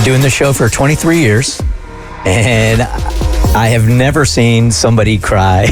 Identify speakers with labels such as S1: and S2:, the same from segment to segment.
S1: doing this show for 23 years, and I have never seen somebody cry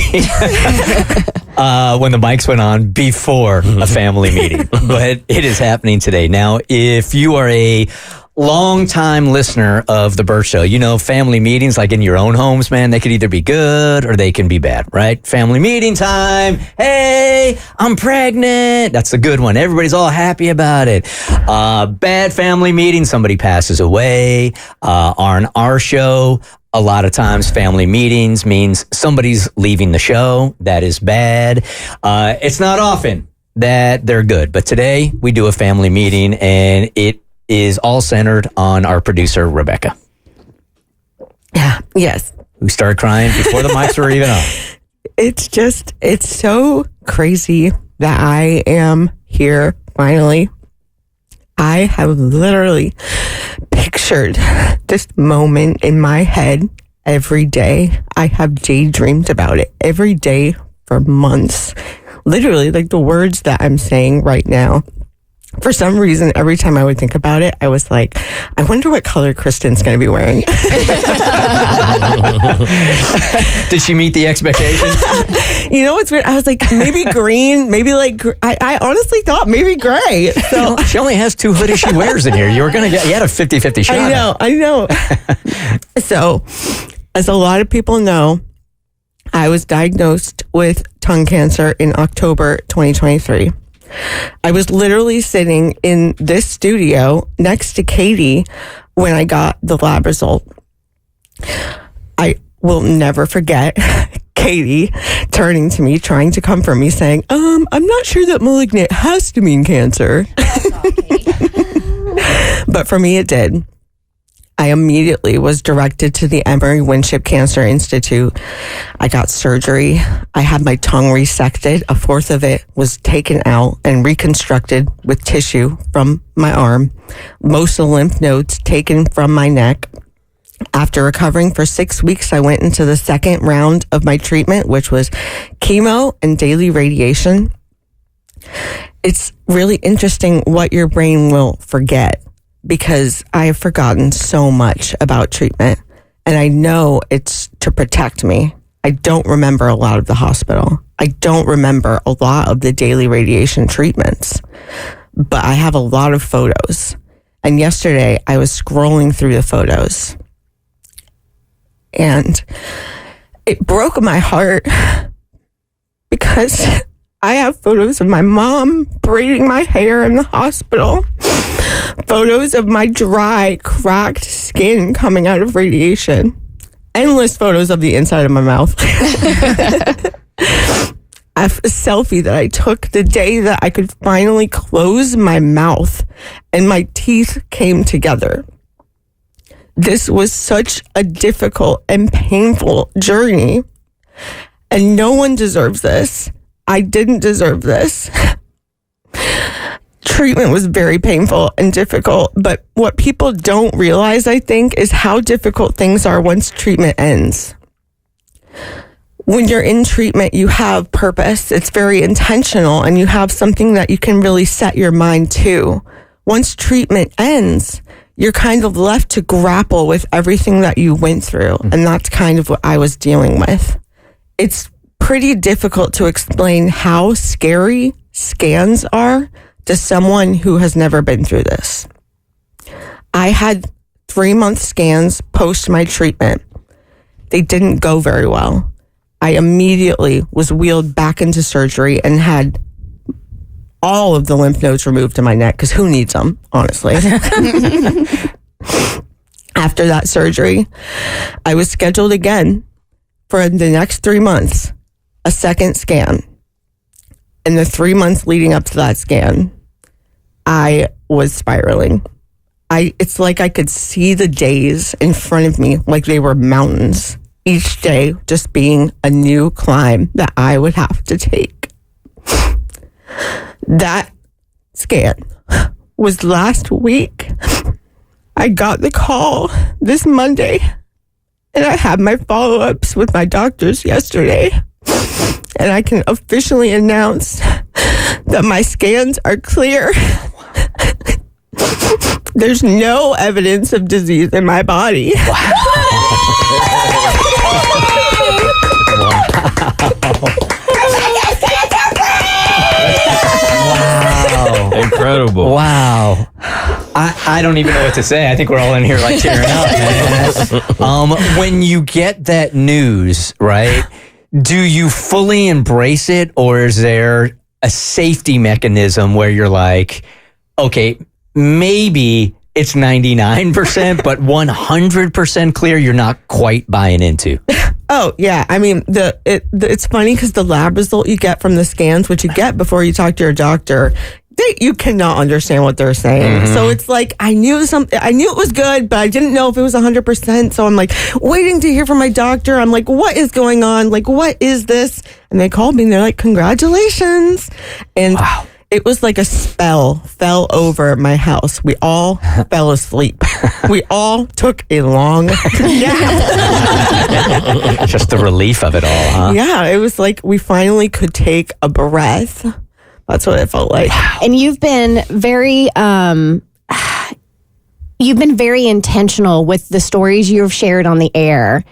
S1: when the mics went on before a family meeting. But it is happening today. Now, if you are a long-time listener of the Bert Show, you know family meetings, like in your own homes, man, they could either be good or they can be bad, right? Family meeting time. Hey, I'm pregnant. That's a good one. Everybody's all happy about it. Bad family meeting, somebody passes away. On our show, a lot of times family meetings means somebody's leaving the show. That is bad. It's not often that they're good, but today we do a family meeting, and it is all centered on our producer, Rebecca.
S2: Yes.
S1: Who started crying before the mics were even on.
S2: It's so crazy that I am here finally. I have literally pictured this moment in my head every day. I have daydreamed about it every day for months. Literally, like the words that I'm saying right now. For some reason, every time I would think about it, I was like, I wonder what color Kristen's going to be wearing.
S1: Did she meet the expectation?
S2: You know what's weird? I was like, maybe green, maybe like, I honestly thought maybe gray. So
S1: She only has two hoodies she wears in here. You had a 50-50 shot.
S2: I know. So, as a lot of people know, I was diagnosed with tongue cancer in October 2023. I was literally sitting in this studio next to Katie when I got the lab result. I will never forget Katie turning to me, trying to comfort me, saying, I'm not sure that malignant has to mean cancer. But for me, it did. I immediately was directed to the Emory Winship Cancer Institute. I got surgery. I had my tongue resected. A fourth of it was taken out and reconstructed with tissue from my arm. Most of the lymph nodes taken from my neck. After recovering for 6 weeks, I went into the second round of my treatment, which was chemo and daily radiation. It's really interesting what your brain will forget, because I have forgotten so much about treatment, and I know it's to protect me. I don't remember a lot of the hospital. I don't remember a lot of the daily radiation treatments, but I have a lot of photos. And yesterday I was scrolling through the photos, and it broke my heart because I have photos of my mom braiding my hair in the hospital. Photos of my dry, cracked skin coming out of radiation. Endless photos of the inside of my mouth. I have a selfie that I took the day that I could finally close my mouth and my teeth came together. This was such a difficult and painful journey, and no one deserves this. I didn't deserve this. Treatment was very painful and difficult, but what people don't realize, I think, is how difficult things are once treatment ends. When you're in treatment, you have purpose. It's very intentional, and you have something that you can really set your mind to. Once treatment ends, you're kind of left to grapple with everything that you went through, and that's kind of what I was dealing with. It's pretty difficult to explain how scary scans are to someone who has never been through this. I had 3-month scans post my treatment. They didn't go very well. I immediately was wheeled back into surgery and had all of the lymph nodes removed in my neck, because who needs them, honestly? After that surgery, I was scheduled again for the next 3 months, a second scan. In the 3 months leading up to that scan, I was spiraling. It's like I could see the days in front of me like they were mountains, each day just being a new climb that I would have to take. That scan was last week. I got the call this Monday, and I had my follow-ups with my doctors yesterday. And I can officially announce that my scans are clear. There's no evidence of disease in my body.
S1: Wow.
S3: Incredible.
S1: Wow. I don't even know what to say. I think we're all in here like tearing up, man. When you get that news, right, do you fully embrace it, or is there a safety mechanism where you're like, okay, maybe it's 99%, but 100% clear you're not quite buying into?
S2: Oh, yeah. I mean, it's funny because the lab result you get from the scans, which you get before you talk to your doctor, you cannot understand what they're saying. So it's like, I knew it was good, but I didn't know if it was 100%. So I'm like waiting to hear from my doctor. I'm like, what is going on? Like, what is this? And they called me and they're like, congratulations. And it was like a spell fell over my house. We all fell asleep. We all took a long nap.
S1: Just the relief of it all, huh?
S2: Yeah, it was like we finally could take a breath. That's what it felt like.
S4: And you've been very intentional with the stories you've shared on the air.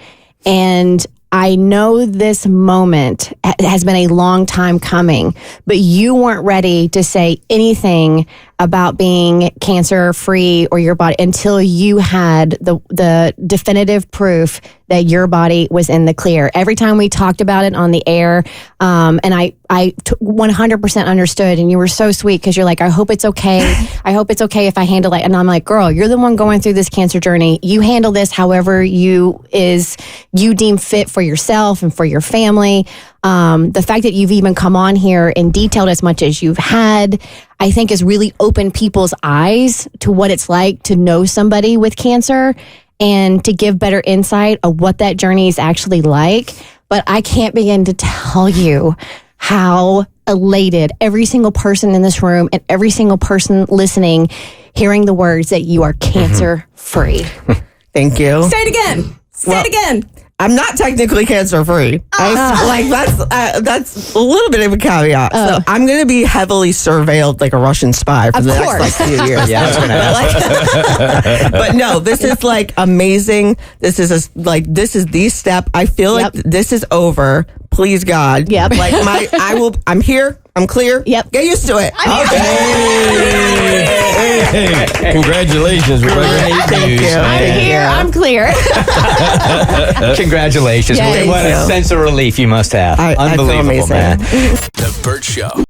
S4: And I know this moment has been a long time coming, but you weren't ready to say anything about being cancer free or your body until you had the definitive proof that your body was in the clear. Every time we talked about it on the air, and I 100% understood, and you were so sweet because you're like, I hope it's okay. I hope it's okay if I handle it. And I'm like, girl, you're the one going through this cancer journey. You handle this however you deem fit for yourself and for your family. The fact that you've even come on here and detailed as much as you've had, I think has really opened people's eyes to what it's like to know somebody with cancer and to give better insight of what that journey is actually like. But I can't begin to tell you how elated every single person in this room and every single person listening, hearing the words that you are cancer free.
S2: Thank you.
S5: Say it again. Say it again.
S2: I'm not technically cancer free. That's a little bit of a caveat. So I'm going to be heavily surveilled like a Russian spy for the next few years.
S1: Yeah, I was gonna ask.
S2: But no, this is like amazing. This is the step. I feel like this is over. Please God.
S4: Yep.
S2: Like I'm here. I'm clear.
S4: Yep.
S2: Get used to it.
S3: Hey, congratulations, Rebecca.
S2: Thank you.
S4: I'm here. I'm clear.
S1: Congratulations.
S2: Yeah,
S1: What a
S2: thank you.
S1: sense of relief you must have.
S2: I feel
S1: Unbelievable,
S2: amazing.
S1: man.
S6: The Bert Show.